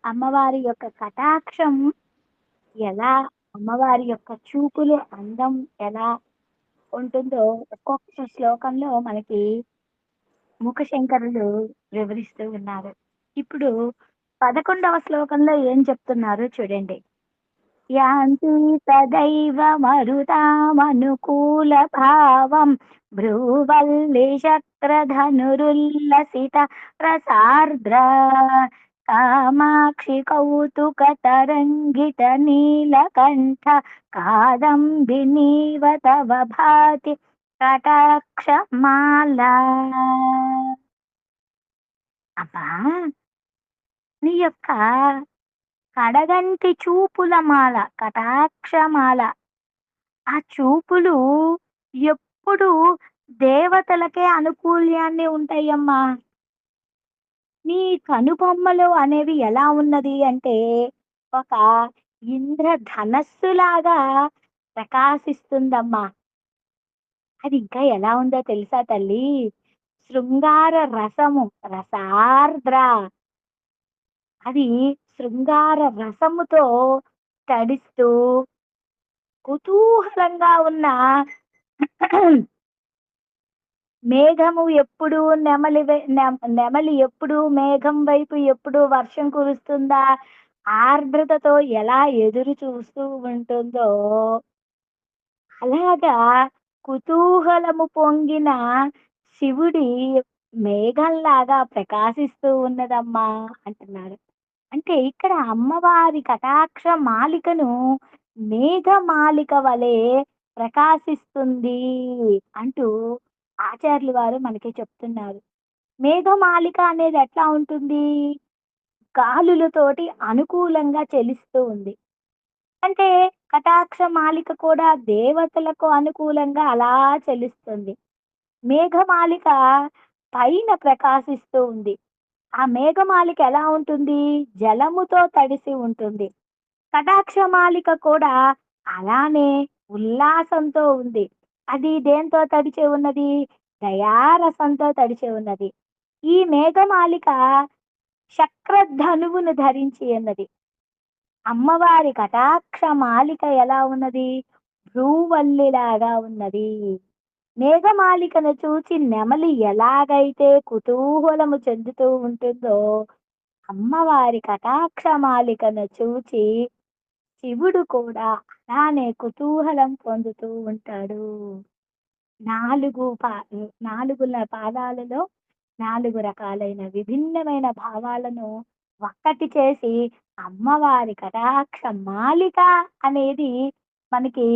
అమ్మవారి యొక్క కటాక్షం ఎలా, అమ్మవారి యొక్క చూపులు అందం ఎలా ఉంటుందో ఒక్కొక్క శ్లోకంలో మనకి ముఖశంకరులు వివరిస్తూ ఉన్నారు. ఇప్పుడు 11వ శ్లోకంలో ఏం చెప్తున్నారు చూడండి. యాంతి తదైవ మరుతామనుకూల భావం భ్రూవల్లి శక్రధనురుల్లసిత రసార్ద్ర కామాక్షి కౌతుక తరంగిత నీలకంఠ కాదంబినీవ తవ భాతి కటాక్షమాల. అబ్బా, నీ యొక్క కడగంటి చూపుల మాల, కటాక్షమాల, ఆ చూపులు ఎప్పుడు దేవతలకే అనుకూల్యాన్ని ఉంటాయమ్మా. నీ కనుబొమ్మలు అనేవి ఎలా ఉన్నది అంటే ఒక ఇంద్రధనస్సులాగా ప్రకాశిస్తుందమ్మా. అది ఇంకా ఎలా ఉందో తెలుసా తల్లి? శృంగార రసము, రసార్ద్ర. అది శృంగార రసముతో తడిస్తూ కుతూహలంగా ఉన్న మేఘము ఎప్పుడు నెమలి ఎప్పుడు మేఘం వైపు ఎప్పుడు వర్షం కురుస్తుందా ఆర్ద్రతతో ఎలా ఎదురు చూస్తూ ఉంటుందో అలాగా కుతూహలము పొంగిన శివుడి మేఘంలాగా ప్రకాశిస్తూ ఉన్నదమ్మా అంటున్నారు. అంటే ఇక్కడ అమ్మవారి కటాక్ష మాలికను మేఘమాలిక వలె ప్రకాశిస్తుంది అంటూ ఆచార్యులు వారు మనకి చెప్తున్నారు. మేఘమాలిక అనేది ఎట్లా ఉంటుంది? గాలులతోటి అనుకూలంగా చెలిస్తూ ఉంది. అంటే కటాక్ష మాలిక కూడా దేవతలకు అనుకూలంగా అలా చెలుస్తుంది. మేఘమాలిక పైన ప్రకాశిస్తూ ఉంది. ఆ మేఘమాలిక ఎలా ఉంటుంది? జలముతో తడిసి ఉంటుంది. కటాక్షమాలిక కూడా అలానే ఉల్లాసంతో ఉంది. అది దేంతో తడిచి ఉన్నది? దయారసంతో తడిచి ఉన్నది. ఈ మేఘమాలిక శక్రధనువును ధరించి ఉన్నది. అమ్మవారి కటాక్షమాలిక ఎలా ఉన్నది? భ్రూవల్లిలాగా ఉన్నది. మేఘమాలికను చూచి నెమలి ఎలాగైతే కుతూహలము చెందుతూ ఉంటుందో అమ్మవారి కటాక్షమాలికను చూచి శివుడు కూడా అలానే కుతూహలం పొందుతూ ఉంటాడు. నాలుగు పా పాదాలలో 4 రకాలైన విభిన్నమైన భావాలను ఒక్కటి చేసి అమ్మవారి కటాక్ష మాలిక అనేది మనకి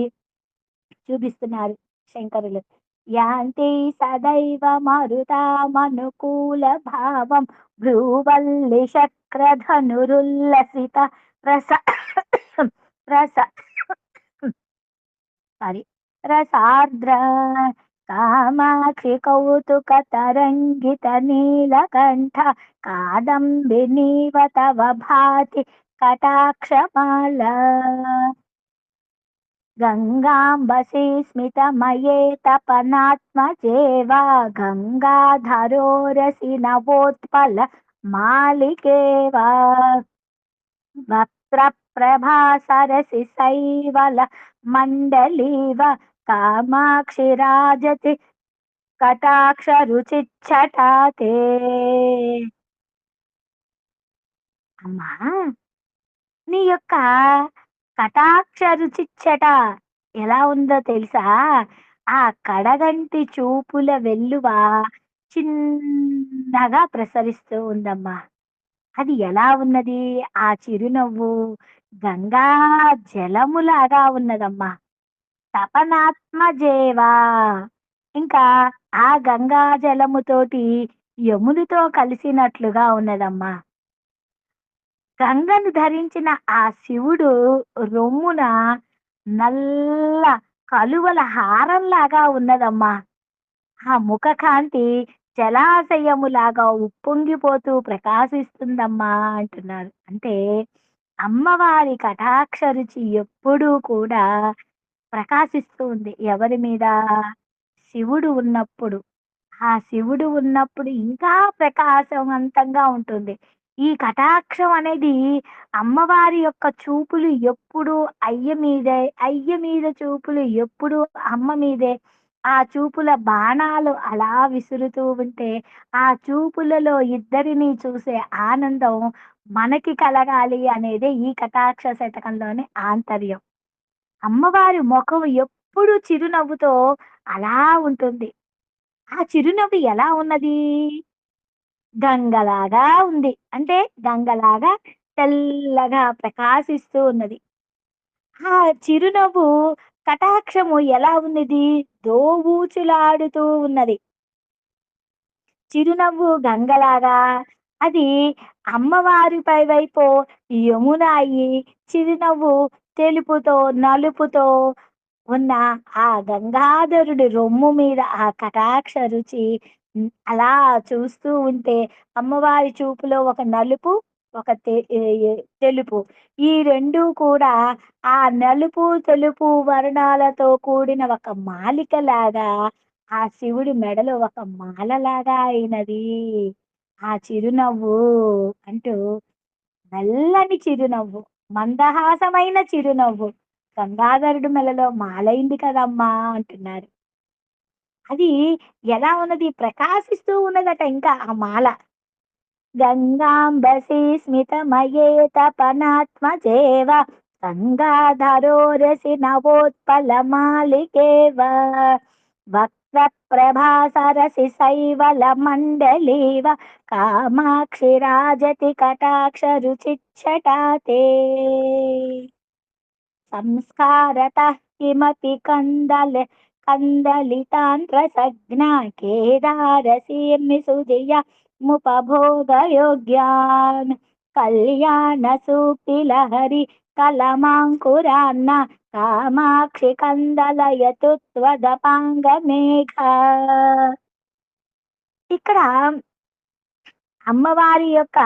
చూపిస్తున్నారు శంకరులు. యాంతి సదైవ మరుతామనుకూల భావం భ్రూవల్లి శక్రధనురుల్లసిత రస రస సారీ రసార్ద్ర కామాక్షి కౌతుక తరంగిత నీలకంఠ కాదంబినీవ తవ భాతి కటాక్షమాల గంగాంబసి స్మితమయే తపనాత్మజేవా గంగాధరోరసి నవోత్పల మాలికేవా వక్త్ర ప్రభా సరసి శైవల మండలీవ కామాక్షి రాజతి కటాక్ష రుచిచ్చటాతే. అమ్మా, నీ యొక్క కటాక్ష రుచిచ్చట ఎలా ఉందో తెలుసా? ఆ కడగంటి చూపుల వెల్లువ చిన్నగా ప్రసరిస్తూ ఉందమ్మా. అది ఎలా ఉన్నది? ఆ చిరునవ్వు గంగా జలములాగా ఉన్నదమ్మా. తపనాత్మజేవా, ఇంకా ఆ గంగా జలముతోటి యమునితో కలిసినట్లుగా ఉన్నదమ్మా. గంగను ధరించిన ఆ శివుడు రొమ్మున నల్ల కలువల హారంలాగా ఉన్నదమ్మా. ఆ ముఖ కాంతి జలాశయములాగా ఉప్పొంగిపోతూ ప్రకాశిస్తుందమ్మా అంటున్నారు. అంటే అమ్మవారి కటాక్ష రుచి ఎప్పుడూ కూడా ప్రకాశిస్తూ ఉంది. ఎవరి మీద? శివుడు ఉన్నప్పుడు. ఆ శివుడు ఉన్నప్పుడు ఇంకా ప్రకాశవంతంగా ఉంటుంది. ఈ కటాక్షం అనేది అమ్మవారి యొక్క చూపులు ఎప్పుడు అయ్య మీద చూపులు ఎప్పుడు అమ్మ మీదే. ఆ చూపుల బాణాలు అలా విసురుతూ ఉంటే, ఆ చూపులలో ఇద్దరిని చూసే ఆనందం మనకి కలగాలి అనేదే ఈ కటాక్ష శతకంలోని ఆంతర్యం. అమ్మవారి ముఖం ఎప్పుడు చిరునవ్వుతో అలా ఉంటుంది. ఆ చిరునవ్వు ఎలా ఉన్నది? గంగలాగా ఉంది. అంటే గంగలాగా తెల్లగా ప్రకాశిస్తూ ఉన్నది. ఆ చిరునవ్వు కటాక్షము ఎలా ఉన్నది? దోబూచులాడుతూ ఉన్నది. చిరునవ్వు గంగలాగా అది అమ్మవారిపై వైపు యమున అయి చిరునవ్వు తెలుపుతో, నలుపుతో ఉన్న ఆ గంగాధరుడి రొమ్ము మీద ఆ కటాక్ష రుచి అలా చూస్తూ ఉంటే అమ్మవారి చూపులో ఒక నలుపు, ఒక తెలుపు. ఈ 2 కూడా ఆ నలుపు, తెలుపు వర్ణాలతో కూడిన ఒక మాలికలాగా ఆ శివుడి మెడలో ఒక మాలలాగా అయినది. ఆ చిరునవ్వు అంటూ నల్లని చిరునవ్వు, మందహాసమైన చిరునవ్వు. గంగాధరుడి మెడలో మాలైంది కదమ్మా! అంటున్నారు. అది ఎలా ఉన్నది? ప్రకాశిస్తూ ఉన్నదట ఇంకా ఆ మాల. గంగాంబసి స్మితమయే తపనాత్మజేవ గంగాధరోరసి నవోత్పలమాలికేవ వక్రప్రభాసరసి శైవలమండలీవ కామాక్షి రాజతి కటాక్షరుచిచ్చటాతే సంస్కారతః కిమపి కందలితాంధ్రసజ్ఞా కేదారసీర్మి సుధియ ముపభోగయోగ్యాన్ కళ్యాణ సూక్తిలహరి కలమాంకురాన్న కామాక్షి కందలయతు త్వదపాంగమేఘ. ఇక్కడ అమ్మవారి యొక్క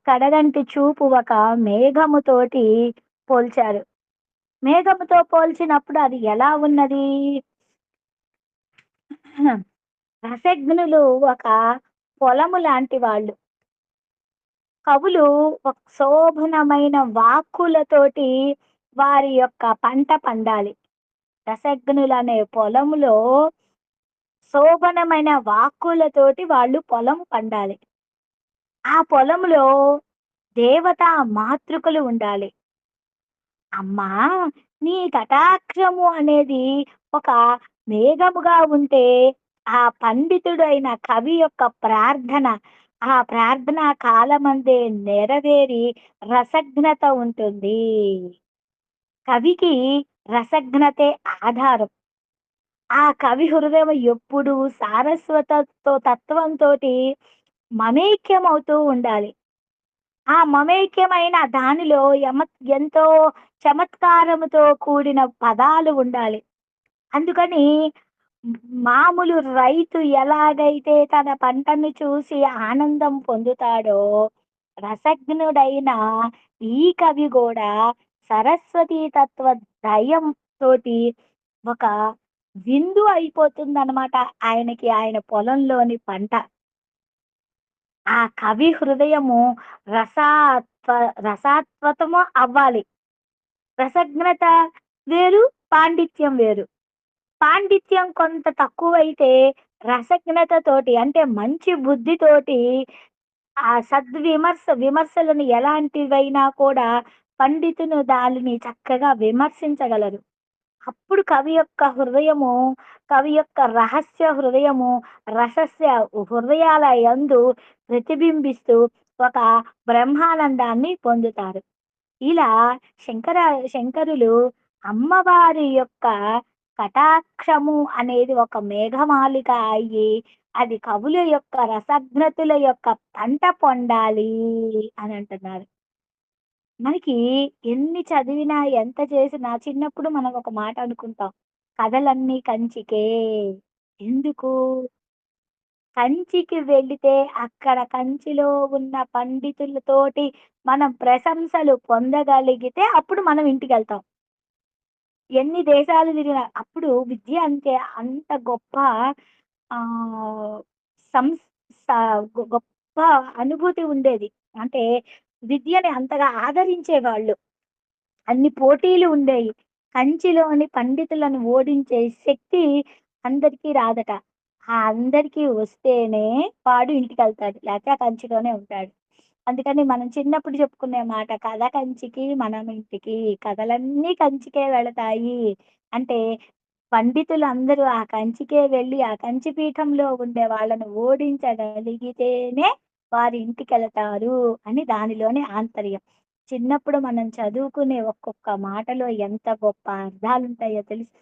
కడగంటి చూపు ఒక మేఘముతోటి పోల్చారు. మేఘముతో పోల్చినప్పుడు అది ఎలా ఉన్నది? రసజ్ఞులు ఒక పొలము లాంటి వాళ్ళు. కవులు ఒక శోభనమైన వాక్కులతోటి వారి యొక్క పంట పండాలి. రసజ్ఞులనే పొలములో శోభనమైన వాక్కులతోటి వాళ్ళు పొలం పండాలి. ఆ పొలములో దేవతా మాతృకలు ఉండాలి. అమ్మా! నీ కటాక్షము అనేది ఒక మేఘముగా ఉంటే, ఆ పండితుడైన కవి యొక్క ప్రార్థన, ఆ ప్రార్థన కాలమందే నెరవేరి రసజ్ఞత ఉంటుంది. కవికి రసజ్ఞతే ఆధారం. ఆ కవి హృదయం ఎప్పుడు తత్వంతోటి మమేక్యమవుతూ ఉండాలి. ఆ మమేక్యమైన దానిలో ఎంతో చమత్కారముతో కూడిన పదాలు ఉండాలి. అందుకని మామూలు రైతు ఎలాగైతే తన పంటను చూసి ఆనందం పొందుతాడో, రసజ్ఞుడైన ఈ కవి గూడా సరస్వతీ తత్వ దయం తోటి ఒక విందు అయిపోతుందనమాట ఆయనకి ఆయన పొలంలోని పంట. ఆ కవి హృదయము రసాత్వ రసాత్వతము అవ్వాలి. రసజ్ఞత వేరు, పాండిత్యం వేరు. పాండిత్యం కొంత తక్కువైతే రసజ్ఞతతోటి అంటే మంచి బుద్ధితోటి ఆ విమర్శలను ఎలాంటివైనా కూడా పండితులు దానిని చక్కగా విమర్శించగలరు. అప్పుడు కవి యొక్క రహస్య హృదయము రసస్య హృదయాల యందు ప్రతిబింబిస్తూ ఒక బ్రహ్మానందాన్ని పొందుతారు. ఇలా శంకర శంకరులు అమ్మవారి యొక్క కటాక్షము అనేది ఒక మేఘమాలిక అయ్యి అది కవుల యొక్క రసజ్ఞతుల యొక్క పంట పొందాలి అని అంటున్నారు. మనకి ఎన్ని చదివినా, ఎంత చేసినా చిన్నప్పుడు మనం ఒక మాట అనుకుంటాం. కథలన్నీ కంచికే. ఎందుకు? కంచికి వెళితే అక్కడ కంచిలో ఉన్న పండితులతోటి మనం ప్రశంసలు పొందగలిగితే అప్పుడు మనం ఇంటికెళ్తాం. ఎన్ని దేశాలు తిరిగినా అప్పుడు విద్య అంటే అంత గొప్ప ఆహ్, సంస్ స గొ గొప్ప అనుభూతి ఉండేది. అంటే విద్యని అంతగా ఆదరించేవాళ్ళు. అన్ని పోటీలు ఉండేయి. కంచిలోని పండితులను ఓడించే శక్తి అందరికీ రాదట. ఆ అందరికీ వస్తేనే వాడు ఇంటికెళ్తాడు. లేతే ఆ కంచిలోనే ఉంటాడు. అందుకని మనం చిన్నప్పుడు చెప్పుకునే మాట కథ కంచికి మనం ఇంటికి. కథలన్నీ కంచికే వెళతాయి. అంటే పండితులందరూ ఆ కంచికే వెళ్లి, ఆ కంచి పీఠంలో ఉండే వాళ్ళను ఓడించగలిగితేనే వారి ఇంటికెళతారు అని దానిలోని ఆంతర్యం. చిన్నప్పుడు మనం చదువుకునే ఒక్కొక్క మాటలో ఎంత గొప్ప అర్థాలుంటాయో తెలుసా?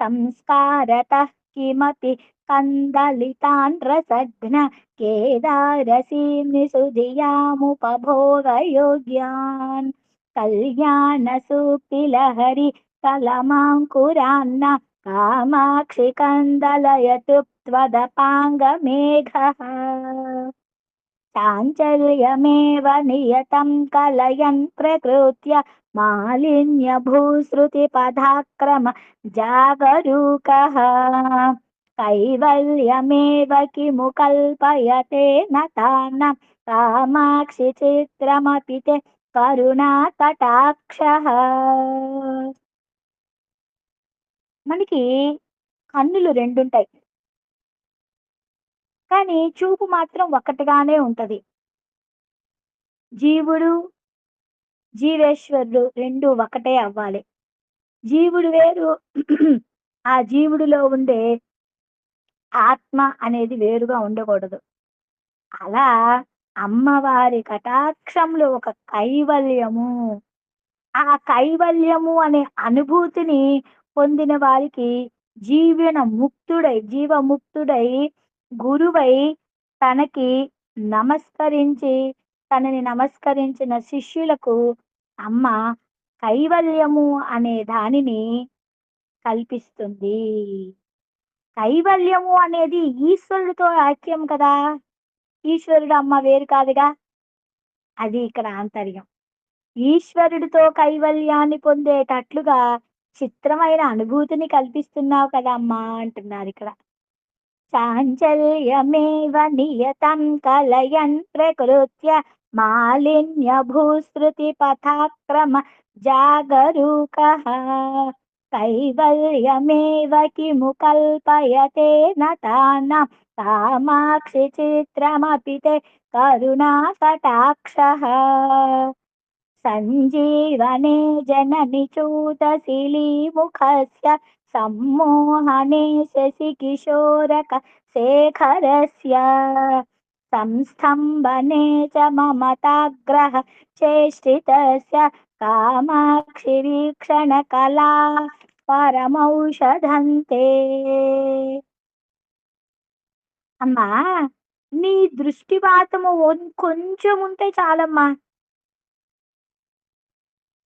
సంస్కారతః కిమపి కందలితాన్ రసఘ్న కేదారసీంని సుధియాముపభోగయోగ్యాన్ కళ్యాణ సూక్తిలహరి కలమాంకురాన్న కామాక్షి కందలయతు త్వదపాంగమేఘః చాంచల్యమేవ నియతం కలయన్ ప్రకృత్య మాలిన్యభూశ్రుతిపదాక్రమ జాగరూకः కైవల్యమేవ కిము కల్పయతే న తాన కామాక్షి చిత్రమపి తే కరుణాకటాక్షः. మనకి కన్నులు రెండుంటాయి. కానీ చూపు మాత్రం ఒక్కటిగానే ఉంటది. జీవుడు, జీవేశ్వరుడు 2 ఒకటే అవ్వాలి. జీవుడు వేరు. ఆ జీవుడిలో ఉండే ఆత్మ అనేది వేరుగా ఉండకూడదు. అలా అమ్మవారి కటాక్షంలో ఒక కైవల్యము, ఆ కైవల్యము అనే అనుభూతిని పొందిన వారికి జీవముక్తుడై గురువై తనకి నమస్కరించి తనని నమస్కరించిన శిష్యులకు అమ్మ కైవల్యము అనే దానిని కల్పిస్తుంది. కైవల్యము అనేది ఈశ్వరుడితో ఐక్యం కదా! ఈశ్వరుడు, అమ్మ వేరు కాదుగా! అది ఇక్కడ ఆంతర్యం. ఈశ్వరుడితో కైవల్యాన్ని పొందేటట్లుగా చిత్రమైన అనుభూతిని కల్పిస్తున్నావు కదా అమ్మా! అంటున్నారిక్కడ. చాంచల్యమేవ నియతం కలయన్ ప్రకృత్య మాలిన్యభూశ్రుతిపథాక్రమ జాగరూకः కైవల్యమేవ కిము కల్పయతే న తానాం కామాక్షి చిత్రమపి తే కరుణాకటాక్షः సంజీవనే जननिचूतशिलीमुखस्य सम्मोहने शशिकिशोरक शेखरस्य संस्तम्भने च ममताग्रह चेष्टितस्य कामाक्षिरीक्षणकला పరమౌషధంతే. అమ్మా, నీ దృష్టిపాతము కొంచెం ఉంటే చాలమ్మా,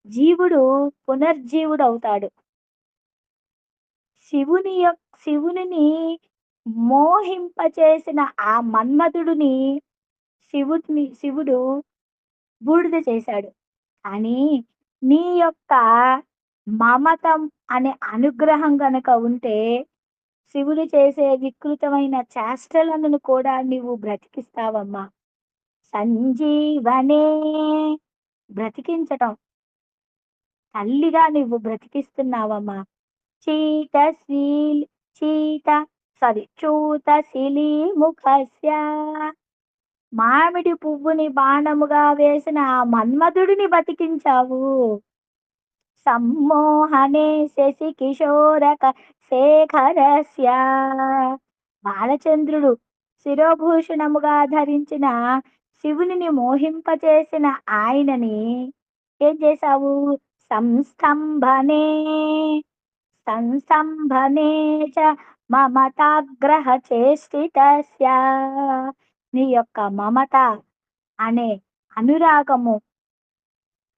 జీవుడు పునర్జీవుడవుతాడు. శివునిని మోహింపచేసిన ఆ మన్మధుడిని శివుడు బూడిద చేశాడు. కానీ నీ యొక్క మమతం అనే అనుగ్రహం గనక ఉంటే శివుడు చేసే వికృతమైన చేష్టలను కూడా నీవు బ్రతికిస్తావమ్మా. సంజీవనే, బ్రతికించటం, తల్లిగా నువ్వు బ్రతికిస్తున్నావమ్మా. చీత శీల్ చీత చూతశిలీ ముఖస్య, మామిడి పువ్వుని బాణముగా వేసిన ఆ మన్మధుడిని బతికించావు. సమ్మోహనే శశి కిశోరక శేఖరస్య, బాలచంద్రుడు శిరోభూషణముగా ధరించిన శివునిని మోహింపచేసిన ఆయనని ఏం చేశావు? సంస్తంభనే సంస్తంభనే చ మమతాగ్రహ చేష్టితస్య, నీ యొక్క మమత అనే అనురాగము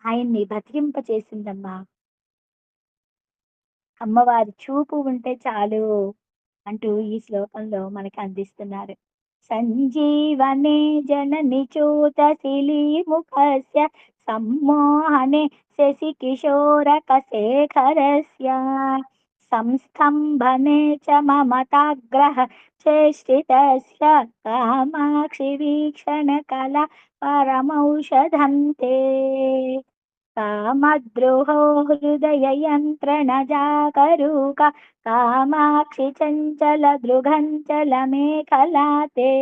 ఆయన్ని బతికింపచేసిందమ్మా. అమ్మవారి చూపు ఉంటే చాలు అంటూ ఈ శ్లోకంలో మనకి అందిస్తున్నారు. సంజీవనే జనని చూతశిలీ ముఖస్య సమ్మోహనే శశి కిశోరక శేఖరస్య సంస్థంభనే చ మమతాగ్రహ చేష్టితస్య కామాక్షి వీక్షణ కళ పరమౌషధంతే కామద్రోహో హృదయ యంత్రణ జాగరూక కామాక్షి చంచల దృగంచల మేఖలాతే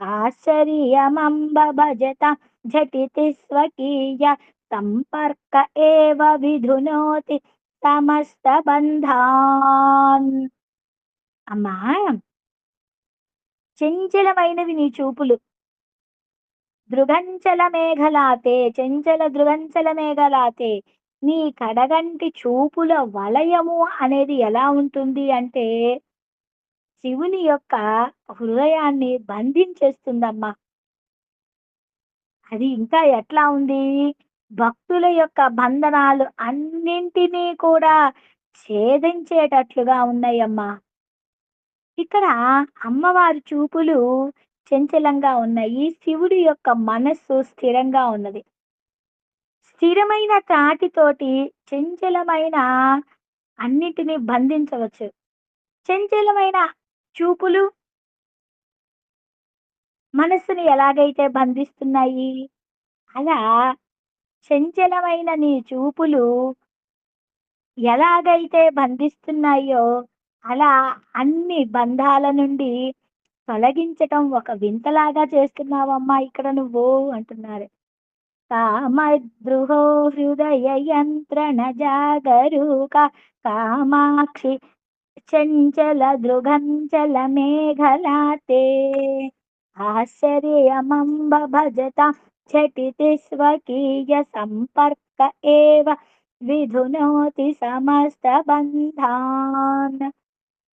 ఆశ్చర్యమంబ భజత झटिति स्वकीय సంపర్క ఏవ విధునోతి సమస్త బంధాన్. అమ్మా, చంచలమైనవి నీ చూపులు. దృగంచల మేఘలాతే, చంచల దృగంచల మేఘలాతే. నీ కడగంటి చూపుల వలయము అనేది ఎలా ఉంటుంది అంటే శివుని యొక్క హృదయాన్ని బంధించేస్తుందమ్మా. అది ఇంకా ఎట్లా ఉంది, భక్తుల యొక్క బంధనాలు అన్నింటినీ కూడా ఛేదించేటట్లుగా ఉన్నాయమ్మా. ఇక్కడ అమ్మవారి చూపులు చంచలంగా ఉన్నాయి, శివుడి యొక్క మనస్సు స్థిరంగా ఉన్నది. స్థిరమైన త్రాటితోటి చంచలమైన అన్నిటినీ బంధించవచ్చు. చంచలమైన చూపులు మనస్సుని ఎలాగైతే బంధిస్తున్నాయి, అలా చంచలమైన నీ చూపులు ఎలాగైతే బంధిస్తున్నాయో అలా అన్ని బంధాల నుండి తొలగించటం ఒక వింతలాగా చేస్తున్నావమ్మా ఇక్కడ నువ్వు అంటున్నారు. కామద్రుహో హృదయ యంత్రణ జాగరూక కామాక్షి చంచల దృగంచల మేఘలాతే ఆశ్చర్యమంబ భజత झटिति स्वकीय సంపర్క ఏవ విధునోతి సమస్త బంధాన్.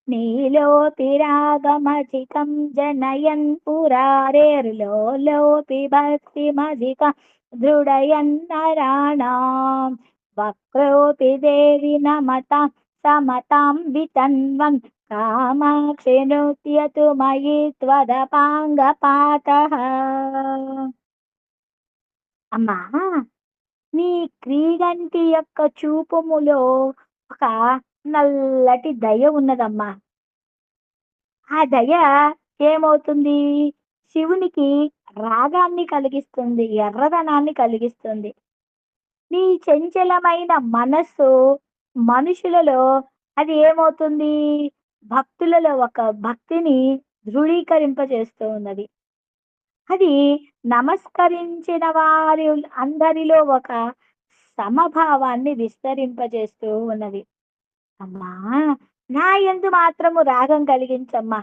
నీలోపి రాగమధికం జనయన్ పురారేర్లోలోపి భక్తిమధికం దృఢయన్ నరాణాం వక్రోపి దేవి నమతాం సమతాం వితన్వన్ కామాక్షి నృత్యతు మయి త్వదపాంగపాతః. అమ్మా, నీ క్రీగంటి యొక్క చూపుములో ఒక నల్లటి దయ ఉన్నదమ్మా. ఆ దయ ఏమవుతుంది, శివునికి రాగాన్ని కలిగిస్తుంది, ఎర్రదనాన్ని కలిగిస్తుంది. నీ చంచలమైన మనస్సు మనుషులలో అది ఏమవుతుంది, భక్తులలో ఒక భక్తిని దృఢీకరింపజేస్తూ ఉన్నది. అది నమస్కరించిన వారి అందరిలో ఒక సమభావాన్ని విస్తరింపజేస్తూ ఉన్నది. అమ్మా, నా యందు మాత్రము రాగం కలిగించమ్మా.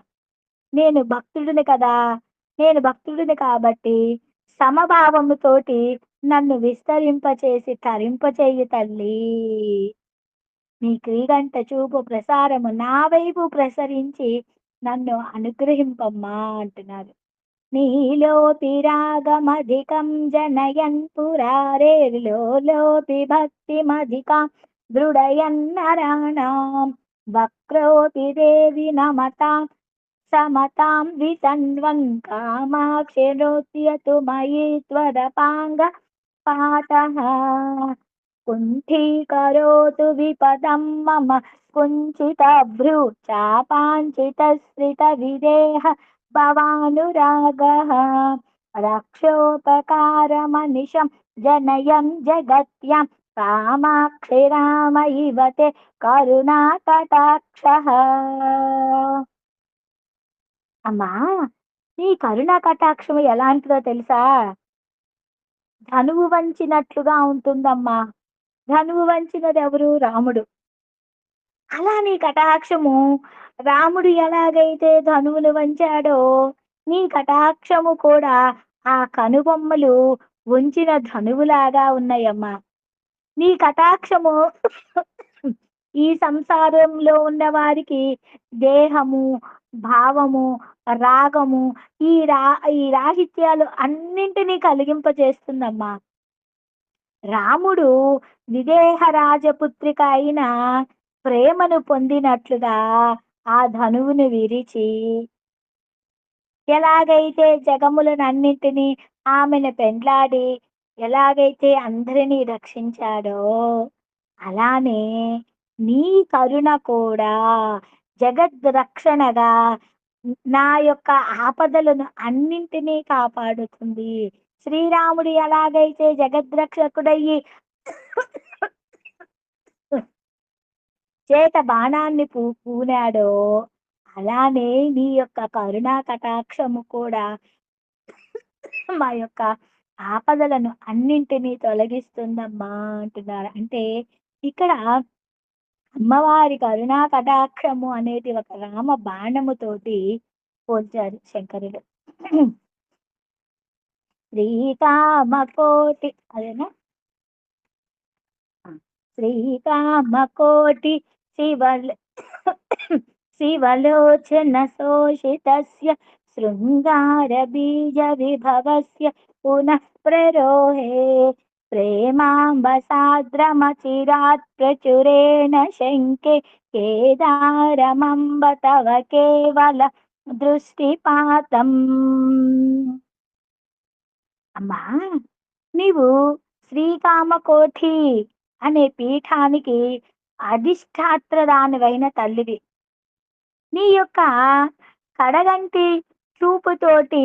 నేను భక్తుడిని కదా, నేను భక్తుడిని కాబట్టి సమభావముతోటి నన్ను విస్తరింపచేసి తరింపచేయి తల్లి. నీ క్రీగంట చూపు ప్రసారము నా వైపు ప్రసరించి నన్ను అనుగ్రహింపమ్మా అంటున్నారు. నీలోపి రాగమధికం జనయన్ పురారేర్లోలోపి భక్తిమధికం దృఢయన్ నరాణాం వక్రోపి దేవి నమతాం సమతాం వితన్వన్ కామాక్షి నృత్యతు మయి త్వదపాంగ పాతః. కుంఠీకరోతు విపదం మమ కుంచితభ్రూ చాపాంచితశ్రిత విదేహ భవానురాగః రక్షోపకారమనిశం జనయం జగత్యాం కామాక్షి రామయివతే కరుణా కటాక్షః. అమ్మా, నీ కరుణా కటాక్షం ఎలాంటిదో తెలుసా, ధనువు వంచినట్లుగా ఉంటుందమ్మా. ధనువు వంచినది ఎవరు, రాముడు. అలా నీ కటాక్షము రాముడు ఎలాగైతే ధనువును వంచాడో నీ కటాక్షము కూడా ఆ కనుబొమ్మలు ఉంచిన ధనువులాగా ఉన్నాయమ్మా. నీ కటాక్షము ఈ సంసారంలో ఉన్న వారికి దేహము, భావము, రాగము, ఈ రాహిత్యాలు అన్నింటినీ కలిగింపజేస్తుందమ్మా. రాముడు విదేహ రాజపుత్రిక అయిన ప్రేమను పొందినట్లుగా ఆ ధనువును విరిచి ఎలాగైతే జగములనన్నింటినీ ఆమెను పెండ్లాడి ఎలాగైతే అందరినీ రక్షించాడో అలానే నీ కరుణ కూడా జగద్రక్షణగా నా యొక్క ఆపదలను అన్నింటినీ కాపాడుతుంది. శ్రీరాముడు ఎలాగైతే జగద్రక్షకుడయ్యి చేత బాణాన్ని పూనాడో, అలానే నీ యొక్క కరుణా కటాక్షము కూడా మా యొక్క ఆపదలను అన్నింటినీ తొలగిస్తుందమ్మా అంటున్నారు. అంటే ఇక్కడ అమ్మవారి కరుణా కటాక్షము అనేది ఒక రామ బాణముతోటి పోల్చారు శంకరులు. శ్రీకామకోటి అదేనా? శ్రీకామకోటి శివల్ శివలోచన శోషితస్య శృంగార బీజ విభవస్య పునః ప్రరోహే ప్రేమాంబసాద్రమచిరాత్ ప్రచురేణ శంకే కేదారమంబ తవ కేవల దృష్టిపాతం. అమ్మా, నీవు శ్రీకామకోటి అనే పీఠానికి అధిష్టాత్రదానివైన తల్లివి. నీ యొక్క కడగంటి చూపుతోటి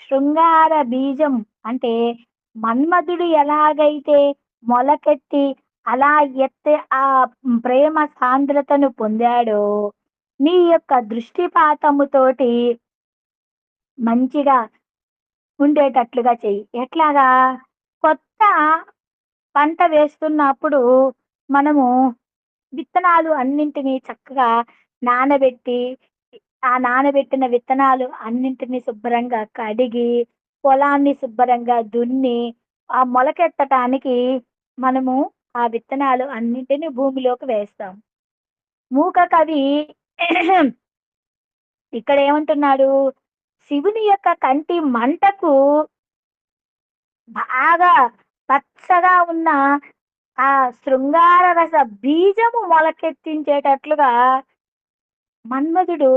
శృంగార బీజం అంటే మన్మధుడు ఎలాగైతే మొలకెత్తి అలా ఎత్తే ఆ ప్రేమ సాంద్రతను పొందాడో, నీ యొక్క దృష్టిపాతముతోటి మంచిగా ఉండేటట్లుగా చెయ్యి. ఎట్లాగా? కొత్త పంట వేస్తున్నప్పుడు మనము విత్తనాలు అన్నింటినీ చక్కగా నానబెట్టి, ఆ నానబెట్టిన విత్తనాలు అన్నింటినీ శుభ్రంగా కడిగి, పొలాన్ని శుభ్రంగా దున్ని, ఆ మొలకెత్తటానికి మనము ఆ విత్తనాలు అన్నింటినీ భూమిలోకి వేస్తాం. మూక కవి ఇక్కడ ఏమంటున్నాడు? శివుని యొక్క కంటి మంటకు బాగా పచ్చగా ఉన్న ఆ శృంగార రస బీజము మొలకెత్తించేటట్లుగా మన్మధుడు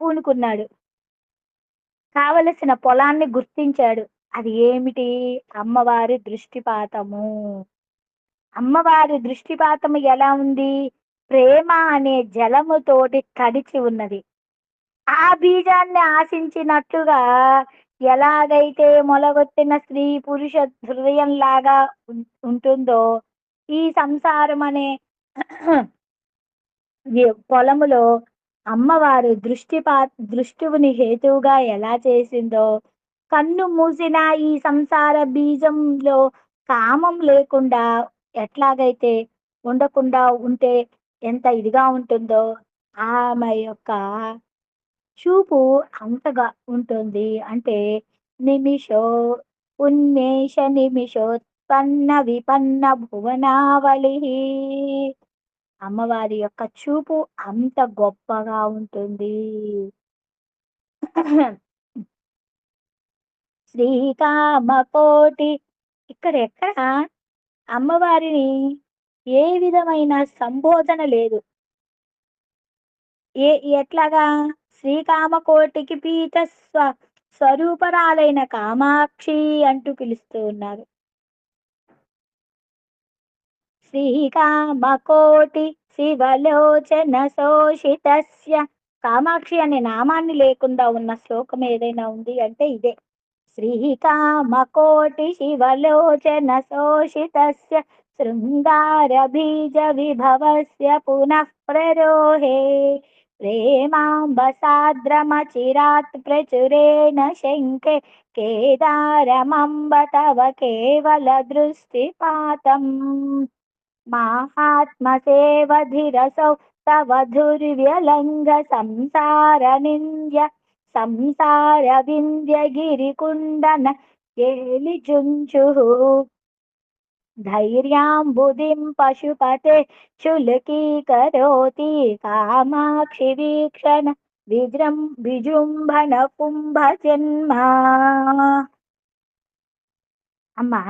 పూనుకున్నాడు. కావలసిన పొలాన్ని గుర్తించాడు. అది ఏమిటి? అమ్మవారి దృష్టిపాతము. అమ్మవారి దృష్టిపాతము ఎలా ఉంది? ప్రేమ అనే జలముతోటి తడిచి ఉన్నది. ఆ బీజాన్ని ఆశించినట్లుగా ఎలాగైతే మొలగొట్టిన స్త్రీ పురుష హృదయం లాగా ఉంటుందో, ఈ సంసారం అనే పొలములో అమ్మవారు దృష్టిని హేతువుగా ఎలా చేసిందో, కన్ను మూసిన ఈ సంసార బీజంలో కామం లేకుండా ఎట్లాగైతే ఉండకుండా ఉంటే ఎంత ఇదిగా ఉంటుందో, ఆమె యొక్క చూపు అంతగా ఉంటుంది. అంటే నిమిషో ఉన్మేష నిమిషోత్పన్న విపన్న భువనావళి. అమ్మవారి యొక్క చూపు అంత గొప్పగా ఉంటుంది. శ్రీకామకోటి ఇక్కడ ఎక్కడ అమ్మవారిని ఏ విధమైన సంబోధన లేదు. ఎట్లాగా? శ్రీకామకోటికి పీఠ స్వరూపరాలైన కామాక్షి అంటూ పిలుస్తూ ఉన్నారు. శ్రీకామకోటి శివలోచన శోషితస్య. కామాక్షి అనే నామాన్ని లేకుండా ఉన్న శ్లోకం ఏదైనా ఉంది అంటే ఇదే. శ్రీకామకోటి శివలోచన శోషితస్య శృంగార బీజ విభవస్య పునః ప్రరోహే ప్రేమాంబసాద్రమచిరాత్ ప్రచురేణ శంకే కేదారమంబ తవ కేవల దృష్టిపాతం. మాహాత్మసేవధిరసౌ తవ ధుర్వ్యలంఘ సంసార వింధ్య గిరికుండన కేలిచుంచుః ధైర్యాంబుధిం పశుపతే చులకీకరోతి కామాక్షి వీక్షణ విజృంభణ కుంభ జన్మ. అమ్మా,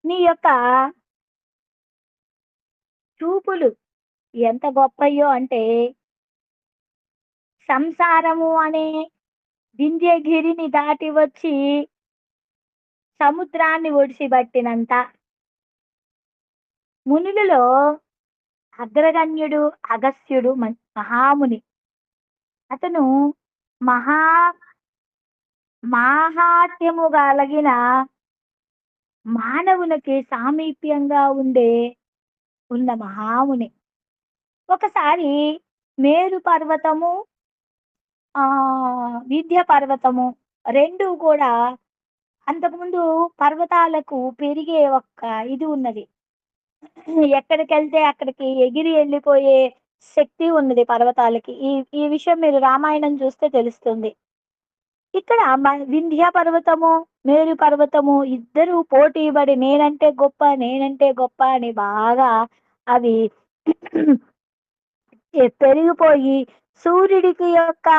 నీ యొక్క చూపులు ఎంత గొప్పయో అంటే, సంసారము అనే వింధ్యగిరిని దాటి వచ్చి సముద్రాన్ని ఒడిసిబట్టినంత మునులలో అగ్రగణ్యుడు అగస్త్యుడు మహాముని. అతను మహా మాహాత్మ్యము గలిగిన మానవునికి సామీప్యంగా ఉన్న మహాముని. ఒకసారి మేరు పర్వతము, వింధ్య పర్వతము 2 కూడా అంతకుముందు పర్వతాలకు పెరిగే ఇది ఉన్నది. ఎక్కడికెళ్తే అక్కడికి ఎగిరి ఎళ్ళిపోయే శక్తి ఉన్నది పర్వతాలకి. ఈ ఈ విషయం మీరు రామాయణం చూస్తే తెలుస్తుంది. ఇక్కడ వింధ్య పర్వతము, మేరు పర్వతము ఇద్దరూ పోటీ పడి నేనంటే గొప్ప, నేనంటే గొప్ప అని బాగా అవి పెరిగిపోయి సూర్యుడికి యొక్క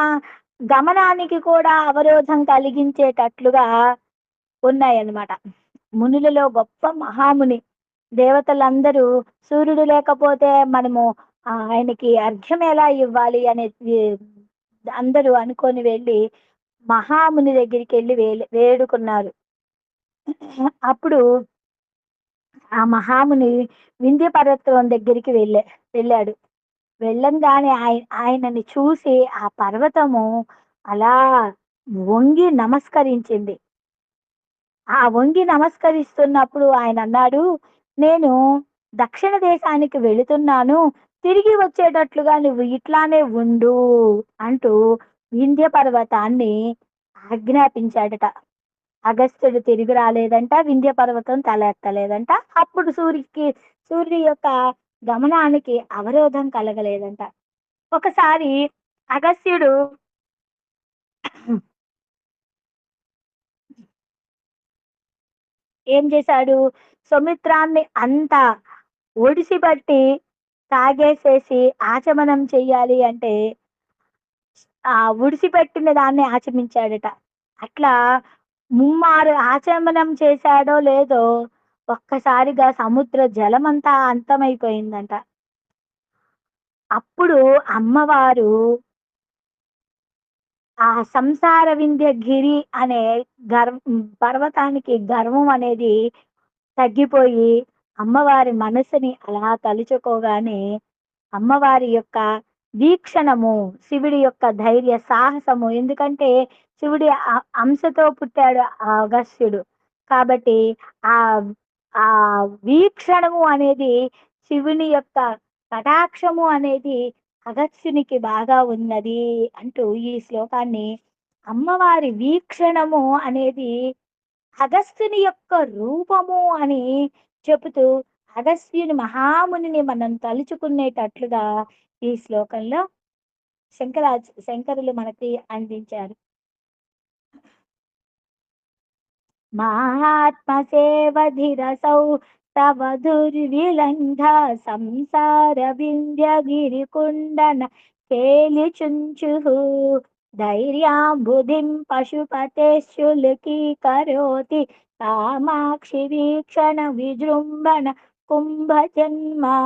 గమనానికి కూడా అవరోధం కలిగించేటట్లుగా ఉన్నాయన్నమాట. మునులలో గొప్ప మహాముని. దేవతలందరూ సూర్యుడు లేకపోతే మనము ఆయనకి అర్ఘ్యం ఎలా ఇవ్వాలి అనేది అందరూ అనుకొని వెళ్ళి మహాముని దగ్గరికెళ్ళి వేడుకున్నారు. అప్పుడు ఆ మహాముని వింధ్య పర్వతం దగ్గరికి వెళ్ళాడు. వెళ్ళంగానే ఆయనని చూసి ఆ పర్వతము అలా వంగి నమస్కరించింది. ఆ వంగి నమస్కరిస్తున్నప్పుడు ఆయన అన్నాడు, నేను దక్షిణ దేశానికి వెళుతున్నాను. తిరిగి వచ్చేటట్లుగా నువ్వు ఇట్లానే ఉండు అంటూ వింధ్య పర్వతాన్ని ఆజ్ఞాపించాడట. అగస్త్యుడు తిరిగి రాలేదంట. వింధ్య పర్వతం తల ఎత్తలేదంట. అప్పుడు సూర్యుడి యొక్క గమనానికి అవరోధం కలగలేదంట. ఒకసారి అగస్త్యుడు ఏం చేశాడు? సముద్రాన్ని అంతా ఒడిసిబట్టి తాగేసేసి ఆచమనం చెయ్యాలి అంటే ఒడిసిపెట్టిన దాన్ని ఆచమించాడట. అట్లా ముమ్మారు ఆచమనం చేశాడో లేదో ఒక్కసారిగా సముద్ర జలమంతా అంతమైపోయిందంట. అప్పుడు అమ్మవారు ఆ సంసార వింధ్య గిరి అనే పర్వతానికి గర్వం అనేది తగ్గిపోయి అమ్మవారి మనసుని అలా తలుచుకోగానే అమ్మవారి యొక్క వీక్షణము, శివుడి యొక్క ధైర్య సాహసము, ఎందుకంటే శివుడి అంశతో పుట్టాడు ఆ అగస్త్యుడు. కాబట్టి ఆ ఆ వీక్షణము అనేది, శివుని యొక్క కటాక్షము అనేది అగస్త్యునికి బాగా ఉన్నది అంటూ ఈ శ్లోకాన్ని అమ్మవారి వీక్షణము అనేది అగస్త్యుని యొక్క రూపము అని చెబుతూ అగస్త్యుని మహామునిని మనం తలుచుకునేటట్లుగా ఈ శ్లోకంలో శంకరులు మనకి అందించారు. మహాత్మసేవధిరసౌ తవ దుర్విలంఘ సంసార వింధ్య గిరికుండన కేలిచుంచు ధైర్యాంబుధిం పశుపతేశ్చులుకీకరోతి కామాక్షి వీక్షణ విజృంభణ కుంభజన్మా.